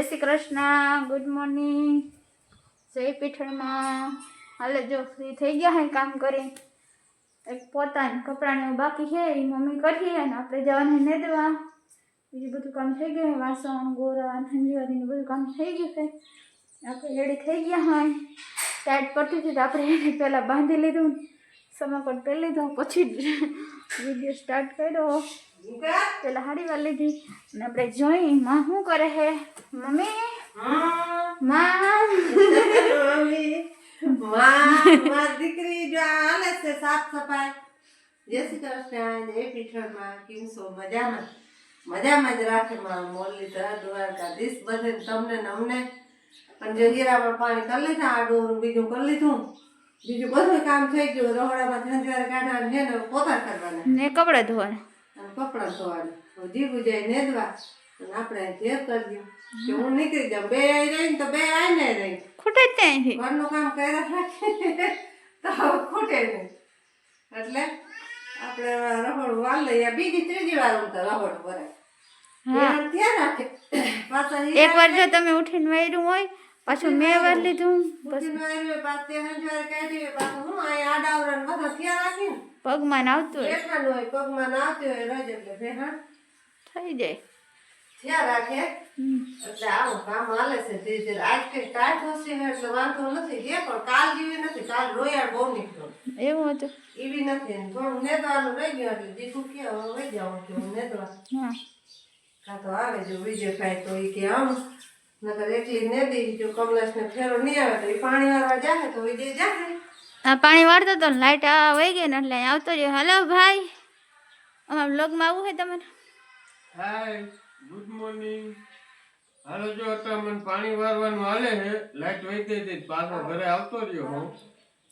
જય Shri Krishna, good morning, જય પીઠળમાં. હાલે જો ફ્રી થઈ ગયા હે કામ કરી. એક પોતાને કપડાને બાકી છે એ મમ્મી કરીએ અને આપણે જવાનું નેદવા. બીજું બધું કામ થઈ ગયું, વાસણ ગોરા હંજવારીનું બધું કામ થઈ ગયું છે. આપણે રેડી થઈ ગયા હોય, ટાઈટ પડતી હતી તો આપણે એને પહેલાં બાંધી લીધું, સમાકટ પહેરી લીધો, પછી વિડીયો સ્ટાર્ટ કર્યો. પેલા હાડી વાર લીધી અને આપણે જોઈ માં શું કરે છે. મમ્મી માં દીકરી જો હાલે છે સાફ સફાઈ. જય શ્રી કૃષ્ણ, જય પીઠળમાં. કેમ છો? મજામાં? મજામાં જ રાખે મારું મોરલી દ્વારકાધીશ બધે તમને ને અમને. પણ જો હીરામાં પાણી કરી લીધા, આડું બીજું કરી લીધું, બીજું બધું કામ થઈ ગયું. રહોડામાં ઝંઝવારે કાઢવાનું છે ને પોતા કરવાના ને કપડાં ધોવાના અને કપડાં ધોવાના. જીવું જાય નેદવા અને આપણે ઘેર કરજો કે હું નીકળી જાઉં. બે રહીને તો બે આવીને રહી ખૂટે જ ત્યાં છે. ઘરનું કામ કર્યા રાખે તો ખૂટે નહીં. એટલે આપણે રહોડું વાળ લઈએ. બીજી ત્રીજી વાર હું તો રહોડું ભરાય ત્યાં રાખે. પાછા એક વાર જો તમે ઉઠીને વાયરું હોય પાછું મેં વાર લીધું, પગમાં આવતું હોય પગમાં આવતી હોય રજ એટલે ભેહા થઈ જાય. થયા રાખે. એટલે આવું કામ હાલે છે ધીરે ધીરે. આજ કઈ ટાઈટ હશે એટલે વાંધો નથી. જે પણ કાલ જેવી નથી. કાલ રોયાળ બહુ નીકળ્યો એવું હતું એવી નથી. થોડું નેદવાનું રહી ગયું એટલે દીકું કે હવે વહી જાવ કે હું નેદવા. હા કાં તો આવે જો બીજે કાંઈ તો એ કે આમ નકર એકલી નેદી. જો કમલેશ ને ફેરો નહીં આવે તો એ પાણી વાળવા જાય તો વિજય જાય. આ પાણી વાળતો હતો ને લાઈટ વહી ગઈ ને એટલે અહીં આવતો રહ્યો. હેલો ભાઈ, અમારા બ્લોગમાં આવવું હોય તમારે? હાય, ગુડ મોર્નિંગ. હાલો જો અત્યારે મને પાણી વારવાનું હાલે છે. લાઈટ વહી ગઈ હતી, પાછો ઘરે આવતો રહ્યો હું.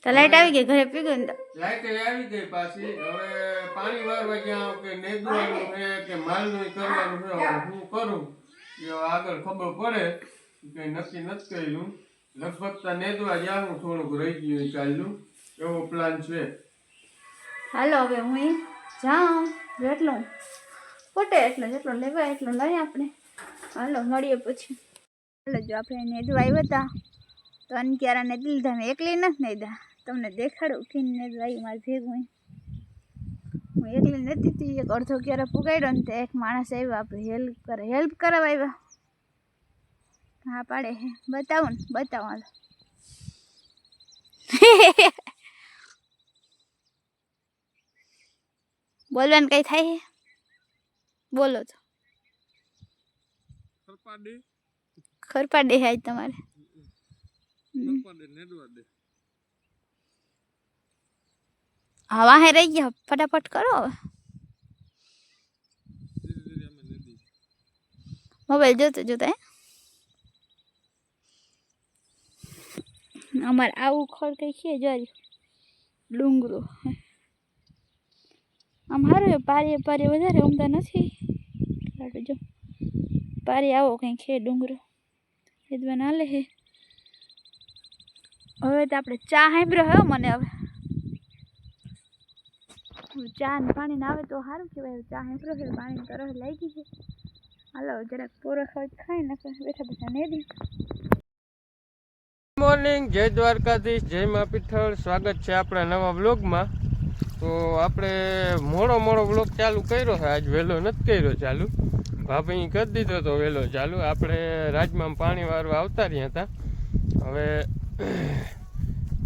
તો લાઈટ આવી ગઈ, ઘરે પી ગઈ ને તો લાઈટ આવી ગઈ પાછી. હવે પાણી વારવા જ્યાં કે નેદવાનું છે કે માલનું કરવાનું છે, હવે હું કરું એ આગળ ખબર પડે. કંઈ નક્કી નથી કર્યું. લગભગ તો નેદવા જાઉં, થોડુંક રહી ગયું ચાલ્યું, એવો પ્લાન છે. હાલો હવે હું જાઉં. જેટલું ખૂટે એટલે જેટલો લેવાય એટલો લઈએ આપણે. હાલો મળીએ પછી. હાલો જો આપણે નેદવા આવ્યા હતા તો અનક્યારા નેદી લીધા. મેં એકલી નથી નેદા, તમને દેખાડું ઉઠીને નેદવા આવી મારે ભેગું. હું એકલી નથી હતી. એક અડધો ક્યારે પુગાડ્યો ને તો એક માણસ આવ્યો, આપણે હેલ્પ કરાવવા આવ્યા. હા પાડે હે, બતાવો ને બતાવો. હાલો બોલવાનું કઈ થાય છે? બોલો તો. ખરપા દે આજ તમારે. હા વાહે રહી ગયા, ફટાફટ કરો હવે. મોબાઈલ જોતો જોતા અમારે આવું ખડ કઈ છે જો ડુંગરો. આમ સારું પારી પારી વધારે ઉમદા નથી. જો પારી આવો કંઈક છે ડુંગરો એદવા ના લે હે. હવે તો આપણે ચા સાંભળ્યો હે મને. હવે ચા ને પાણી આવે તો સારું કહેવાય. ચા સાંભળ્યો છે, પાણી તરફ લાગી છે. હાલો જરાક પોરો ખાઈ ને બેઠા બેઠા નેદી. મોર્નિંગ, જય દ્વારકાધીશ, જય મા પીઠળ. સ્વાગત છે આપણા નવા વ્લોગમાં. તો આપણે મોડો વ્લોગ ચાલુ કર્યો છે. આજ વહેલો નથી કર્યો ચાલુ, ભાભી કરી દીધો તો વહેલો ચાલુ. આપણે રાજમાં પાણી વારવા આવતા રહ્યા હતા. હવે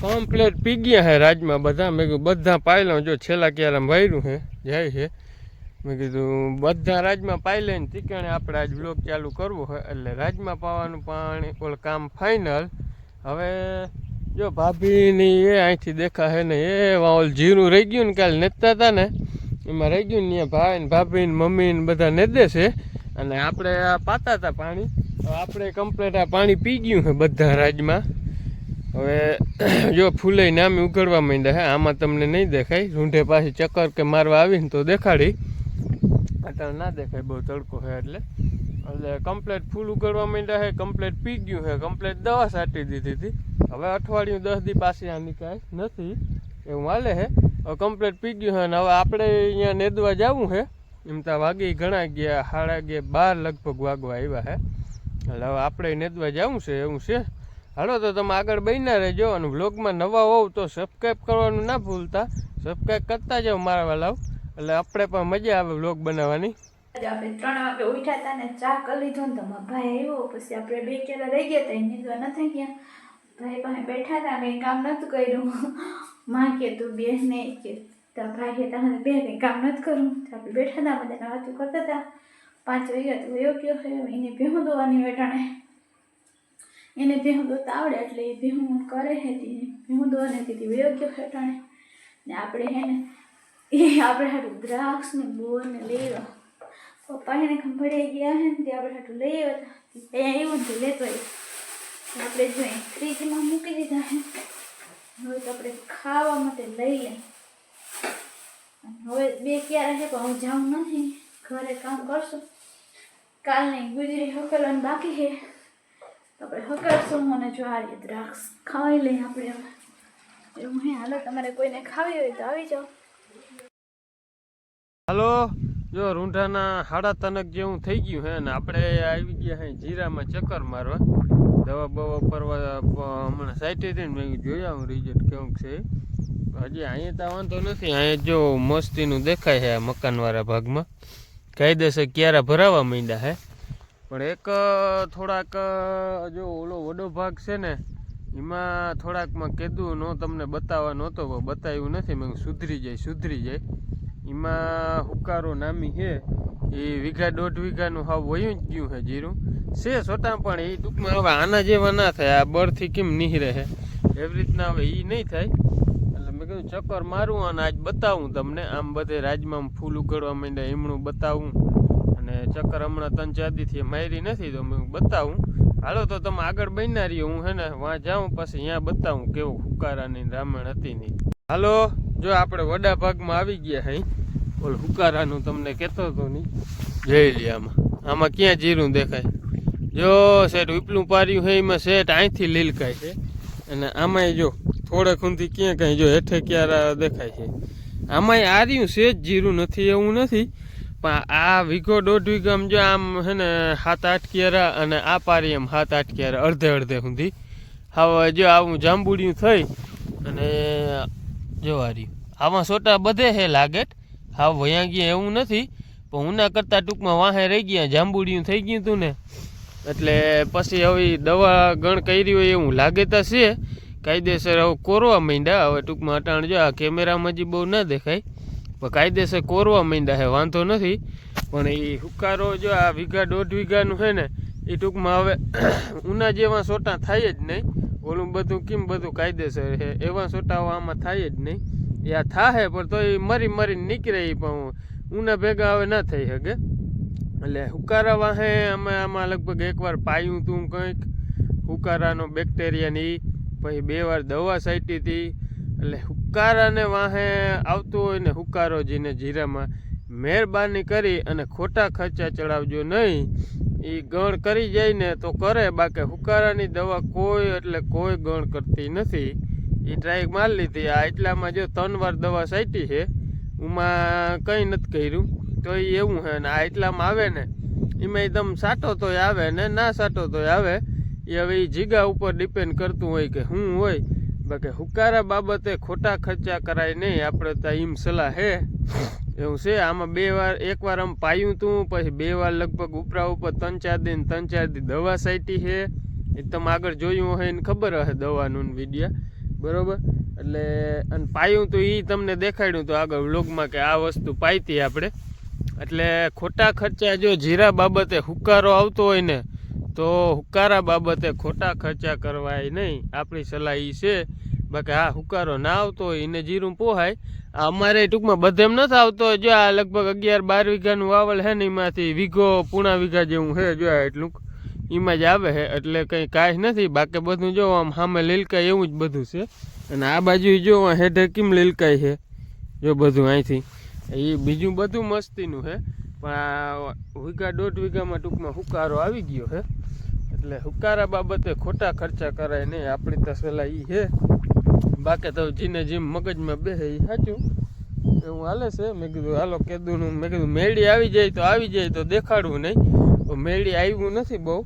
કમ્પ્લેટ પી ગયા છે રાજમાં બધા. મેં કીધું બધા પાયલો જો છેલ્લા ક્યારે વાયરું છે જાય છે. મેં કીધું બધા રાજમાં પાઈ લઈને ઠીકાણે આપણે આજ વ્લોગ ચાલુ કરવો હોય એટલે રાજમાં પાવાનું પાણી ઓલ કામ ફાઇનલ. હવે જો ભાભીની એ અહીંથી દેખાશે ને એ ઓલ જીરું રહી ગયું ને કાલે નેતા હતા ને એમાં રહી ગયું ને ભાઈ ને ભાભી ને મમ્મી ને બધા નેદે છે. અને આપણે આ પાતા હતા પાણી. આપણે કમ્પ્લેટ આ પાણી પી ગયું છે બધા રાજમાં. હવે જો ફૂલે નામી ઉઘડવા માંડ્યા હે. આમાં તમને નહીં દેખાય, રૂંઢે પાછી ચક્કર કે મારવા આવીને તો દેખાડી. અત્યારે ના દેખાય, બહુ તડકો છે એટલે કમ્પ્લેટ ફૂલ ઉઘડવા માંડ્યા છે. કમ્પ્લેટ પી ગયું છે, કમ્પ્લેટ દવા છાંટી દીધી હતી. હવે અઠવાડિયું 10 દી પાછી આની કાંઈ નથી એવું હાલે છે. હવે કમ્પ્લેટ પી ગયું છે. અને હવે આપણે અહીંયા નેદવા જવું છે. એમ તો વાગી ઘણા ગયા, 11:30 લગભગ વાગવા આવ્યા છે. એટલે હવે આપણે નેદવા જવું છે એવું છે. હાલો તો તમે આગળ બન્યા રહેજો અને વ્લોગમાં નવા હોવ તો સબસ્ક્રાઈબ કરવાનું ના ભૂલતા. સબસ્ક્રાઈબ કરતા જાઓ મારા વાલાઓ, એટલે આપણે પણ મજા આવે વ્લોગ બનાવવાની. આપણે 3 વાગે ઉઠ્યા હતા ને ચા કરી લીધો ને તો મારા ભાઈ આવ્યો. પછી આપણે 2 કેરા રહી ગયા હતા, એ નીંદવા નથી ગયા. ભાઈ પાસે બેઠા હતા, કંઈ કામ નહોતું કર્યું. માં કે તું બે નહીં કે તારા ભાઈ કે તારે બે કંઈ કામ નથી કરવું. તો આપણે બેઠા હતા, બધાને વાતો કરતા હતા. 5 વાગ્યા તો એવો કયો છે એને ભેહું દોવાની વેટાણે. એને ભેહું દોતા આવડે એટલે એ ભેહું કરે છે. ભેહું દોવાને કીધી વેયો કયો વેટાણે ને આપણે હે ને એ આપણે હાટું દ્રાક્ષ ને બોર ને લેવા પપ્પા એને ખંભળાઈ ગયા હે ને તે આપણે હાટું લઈ આવ્યા હતા. અહીંયા આવ્યું ને લેતો આવ્યો. આપણે જોઈએ ફ્રીજમાં મૂકી દીધા હે. હવે તો આપણે ખાવા માટે લઈ લઈએ. હવે 2 ક્યારે છે પણ હું જાઉં નથી, ઘરે કામ કરશું. કાલની ગુજરી હકલવાનું બાકી છે તો આપણે હકલશું. અને જો આ રીતે દ્રાક્ષ ખાઈ લઈએ આપણે. હવે એવું હે. હાલો તમારે કોઈને ખાવી હોય તો આવી જાઓ. હાલો જો રૂંઢાના 3:30 જેવું થઈ ગયું હે ને આપણે આવી ગયા હે જીરામાં ચક્કર મારવા. દવા બવા પરવા હમણાં સાઈટે હતી ને મેં જોયા હું રિઝલ્ટ કેવું છે. હજી અહીંયા તો વાંધો નથી. અહીંયા જો મસ્તીનું દેખાય છે આ મકાનવાળા ભાગમાં. કાયદેસર ક્યારા ભરાવા માંડ્યા હે. પણ એક થોડાક જો ઓલો વડો ભાગ છે ને એમાં થોડાકમાં કીધું નો તમને બતાવવા નહોતો, બતાવ્યું નથી. મેં સુધરી જાય. એમાં હુકારો નામી છે એ 1.5 વીઘાનું હાવ વયું જ ગયું છે જીરું છે છોટા. પણ એ ટૂંકમાં હવે આના જેવા ના થાય. આ બળથી કેમ નીહરે છે એવી રીતના હવે એ નહીં થાય. એટલે મેં કીધું ચક્કર મારું અને આજ બતાવું તમને. આમ બધે રાજમાં ફૂલ ઉગડવા માંડ્યા એમનું બતાવું. અને ચક્કર હમણાં 3-4 દીથી મારી નથી તો મેં બતાવું. હાલો તો તમે આગળ બન્યા રહ્યો. હું હે ને વાં જાઉં પછી અહીંયા બતાવું કેવું હુકારાની રામણ હતી નહીં. હાલો જો આપણે વડા ભાગમાં આવી ગયા હઈ. ઓલ હુકારાનું તમને કહેતો હતો નહીં. જોઈ લે આમાં ક્યાં જીરું દેખાય. જો સેટ ઉપલું પાર્યું છે એમાં સેટ અહીંથી લીલકાય છે. અને આમાંય જો થોડે ખૂંથી ક્યાં કાંઈ જો હેઠે ક્યારે દેખાય છે. આમાંય આર્યું છે જ જીરું નથી એવું નથી. પણ આ 1.5 વીઘામાં જો આમ છે ને 7-8 ક્યારા અને આ પારી એમ 7-8 ક્યારા અડધે સુધી. હવે જો આવું જાંબુડિયું થઈ અને જો આર્યું આમાં સોટા બધે છે લાગે. હા વયા ગયા એવું નથી પણ ઉના કરતાં ટૂંકમાં વાહે રહી ગયા. જાંબુડિયું થઈ ગયું હતું ને એટલે પછી હવે દવા ગણ કરી હોય એવું લાગે તો છે. કાયદેસર હવે કોરવા માંડ્યા. હવે ટૂંકમાં અટાણ જો આ કેમેરામાં જ બહુ ના દેખાય પણ કાયદેસર કોરવા માંડ્યા છે, વાંધો નથી. પણ એ હુકારો જો આ 1.5 વીઘાનું છે ને એ ટૂંકમાં હવે ઉના જેવા સોટા થાય જ નહીં. ઓલું બધું કેમ બધું કાયદેસર છે એવા સોટાઓ આમાં થાય જ નહીં. એ આ થાય પણ તો એ મરીને નીકળે પણ ઉના ભેગા હવે ના થઈ શકે. એટલે હુકારા વાહે અમે આમાં લગભગ 1 વાર પાયું હતું કંઈક હુકારાનો બેક્ટેરિયાની. પછી 2 વાર દવા છાંટી હતી. એટલે હુકારાને વાહે આવતું હોય ને હુકારો જીને જીરામાં મહેરબાની કરી અને ખોટા ખર્ચા ચડાવજો નહીં. એ ગણ કરી જાય ને તો કરે, બાકી હુકારાની દવા કોઈ એટલે કોઈ ગણ કરતી નથી. એ ટ્રાય મારી લીધી. આ એટલામાં જો 3 વાર દવા છાંટી છે એમાં કંઈ નથી કર્યું તો એ એવું છે. ને આ એટલામાં આવે ને એમાં એકદમ સાટો તોય આવે ને ના સાટો તોય આવે. એ હવે એ જીગા ઉપર ડિપેન્ડ કરતું હોય કે શું હોય. બાકી હુકારા બાબતે ખોટા ખર્ચા કરાય નહીં. આપણે તો એમ સલાહ છે એવું છે. આમાં 2 વાર 1 વાર આમ પાયું હતું પછી 2 વાર લગભગ ઉપરા ઉપર 3-4 દી દવા છાંટી છે. એ તમે આગળ જોયું હોય ને ખબર હશે દવાનું વિડીયા બરોબર. એટલે અને પાયું તો એ તમને દેખાડ્યું તો આગળ વ્લોગમાં કે આ વસ્તુ પાઈતી આપણે. એટલે ખોટા ખર્ચા જો જીરા બાબતે હુકારો આવતો હોય ને તો હુકારા બાબતે ખોટા ખર્ચા કરવાય નહીં. આપણી સલાહ એ છે. બાકી હા હુકારો ના આવતો હોય એને જીરું પોહાય. અમારે ટૂંકમાં બધે એમ નથી આવતો. જો આ લગભગ 11-12 વીઘાનું વાવલ છે ને એમાંથી 1.5 વીઘા જેવું છે જો એટલું એમાં જ આવે છે. એટલે કંઈ કાંઈ નથી. બાકી બધું જો આમ સામે લીલકાય એવું જ બધું છે. અને આ બાજુ જો હેઠે કેમ લીલકાય છે જો બધું અહીંથી. એ બીજું બધું મસ્તીનું છે પણ આ 1.5 વીઘામાં ટૂંકમાં હુકારો આવી ગયો છે. એટલે હુકારા બાબતે ખોટા ખર્ચા કરાય નહીં. આપણી તો સલાહ એ છે. બાકી તો જીને જેમ મગજમાં બેસે એ સાચું એવું હાલે છે. મેં કીધું હાલો કીધું મેં કીધું મેળી આવી જાય તો દેખાડવું નહીં. મેળી આવ્યું નથી બહુ.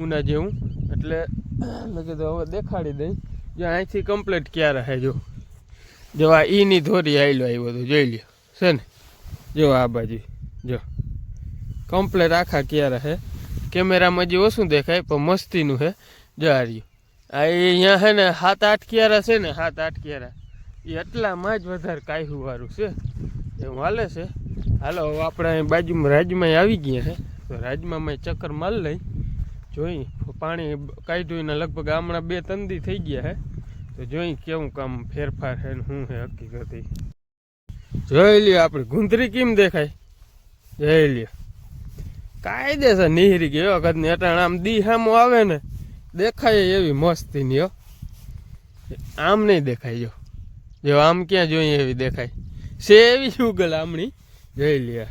ઉના જેવું. એટલે મેં કીધું હવે દેખાડી દઈ. જો અહીંથી કમ્પ્લીટ ક્યારે હે જો આ ઈની ધોરી આવ્યો તો જોઈ લ્યો છે ને. જો આ બાજુ જો કમ્પ્લીટ આખા ક્યારે હે. કેમેરામાં જે ઓછું દેખાય પણ મસ્તીનું હે. જો આ રહ્યું આ અહીંયા હે ને 7-8 ક્યારા છે ને 7-8 ક્યારા એ એટલામાં જ વધારે કાયહું વાળું છે એવું હાલે છે. હાલો હવે આપણે અહીં બાજુમાં રાજમાં આવી ગયા છે તો રાજમાં ચક્કર માર લઈ જોઈ પાણી કાઢ્યું ને લગભગ હમણાં 2-3 દી થઈ ગયા છે તો જોઈ કેવું કામ ફેરફાર છે ને શું છે હકીકત. જોઈ લ્યો આપણે ગુંદરી કેમ દેખાય. જોઈ લ્યો કાયદેસર નીહરી ગયો વખતની અટાણ આમ દી સામો આવે ને દેખાય એવી મસ્તીની હો. આમ નહીં દેખાય જો આમ ક્યાં જોઈએ એવી દેખાય છે એવી ઉગલ આમણી. જોઈ લે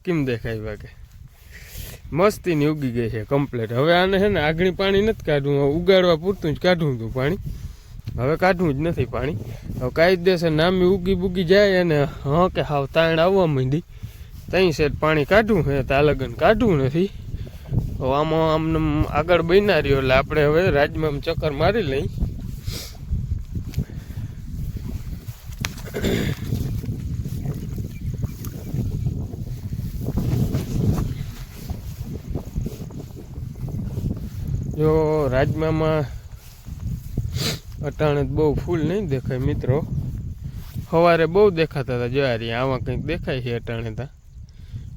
કેમ દેખાય વાગે મસ્તીની ઉગી ગઈ છે કમ્પ્લીટ. હવે આને છે ને આગળ પાણી નથી કાઢવું ઉગાડવા પૂરતું જ કાઢવું હતું પાણી. હવે કાઢવું જ નથી પાણી. હવે કાયદેસર નામી ઉગી બુગી જાય અને હા કે હાવ તાણ આવવા માંડી ત્યાં સેટ પાણી કાઢવું છે તાલગન કાઢવું નથી. હવે આમાં આમને આગળ બન્યા રહ્યો એટલે આપણે હવે રાજમાં ચક્કર મારી લઈ. જો રાજમામાં અટાણે બહુ ફૂલ નહીં દેખાય મિત્રો. સવારે બહુ દેખાતા હતા. જો આમાં કંઈક દેખાય છે અટાણે તા.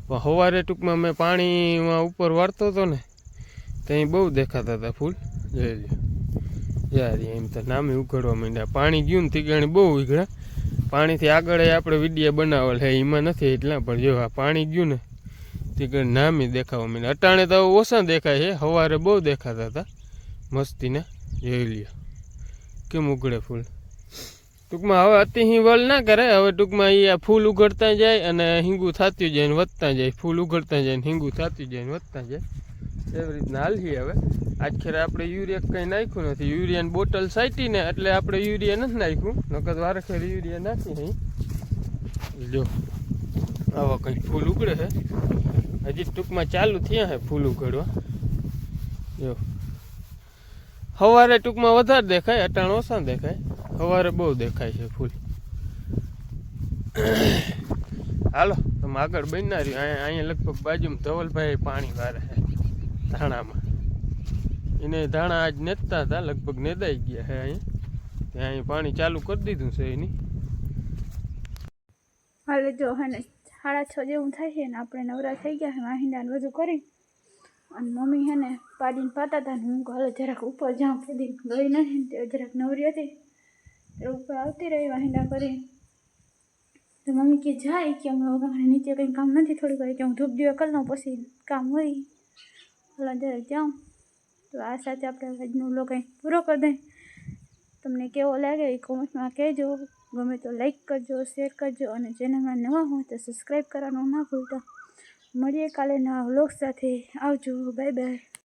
પણ સવારે ટૂંકમાં મેં પાણીમાં ઉપર વાળતો હતો ને ત્યાં બહુ દેખાતા હતા ફૂલ. જોઈ લો યાર એમ તો નામે ઉઘડવા માંડ્યા. પાણી ગયું ને તીગાણી બહુ ઉઘડ્યા. પાણીથી આગળ આપણે વિડીયો બનાવેલ છે એમાં નથી એટલા પણ જો આ પાણી ગયું ને તીગાણી નામે દેખાવા માંડ્યા. અટાણે તો ઓછા દેખાય છે સવારે બહુ દેખાતા હતા મસ્તીને. જોઈ લ્યો કેમ ઉઘડે ફૂલ. ટૂંકમાં હવે અતિ વલ ના કરે. હવે ટૂંકમાં એ ફૂલ ઉઘડતા જાય અને હિંગું થતું જાય ને વધતા જાય. ફૂલ ઉઘડતા જાય ને હિંગું થતું જાય ને વધતા જાય એવી રીતના હાલવી. હવે આજ ખેરે આપણે યુરિયા કંઈ નાખ્યું નથી. યુરિયાની બોટલ સાઈટી ને એટલે આપણે યુરિયા નથી નાખ્યું. નકર વારે ખેર યુરિયા નાખી નહીં. જો આવા કંઈક ફૂલ ઉગડે છે. હજી ટૂંકમાં ચાલુ થયા છે ફૂલ ઉઘડવા. જો સવારે ટૂંકમાં વધારે દેખાય અટાણ ઓછા દેખાય. સવારે બહુ દેખાય છે ફૂલ. હાલો તમે આગળ બનના રહ્યું. અહીંયા લગભગ બાજુમાં ધવલભાઈ પાણી વારે છે ધાણામાં. એને ધાણા આજ નેતતા હતા લગભગ નેદાઈ ગયા છે અહીંયા. ત્યાં પાણી ચાલુ કરી દીધું છે એની. હાલે જો હે ને 6:30 જેવું થાય છે ને આપણે નવરા થઈ ગયા છે વાહિંદા ને બધું કરી. અને મમ્મી હે ને પાડીને પાતા હતા ને હું હાલો જરાક ઉપર જાઉં કદી ગઈ નથી તે જરાક નવરી હતી તે ઉપર આવતી રહી વાહિંદા કરી. તો મમ્મી કે જાય કે અમે વગાડે નીચે કંઈ કામ નથી થોડીક વાર કે હું ધૂપ દીવા કરી લઉં પછી કામ હોય હાલો જરાક જાઉં. તો આ સાથે આપણે આજનો વ્લોગ કંઈ પૂરો કરી દઈએ. તમને કેવો લાગે એ કોમેન્ટમાં કહેજો. ગમે તો લાઈક કરજો, શેર કરજો અને ચેનલમાં નવા હોય તો સબસ્ક્રાઈબ કરવાનું ના ભૂલતા. મળીએ કાલે નવા વ્લોગ સાથે. આવજો, બાય બાય.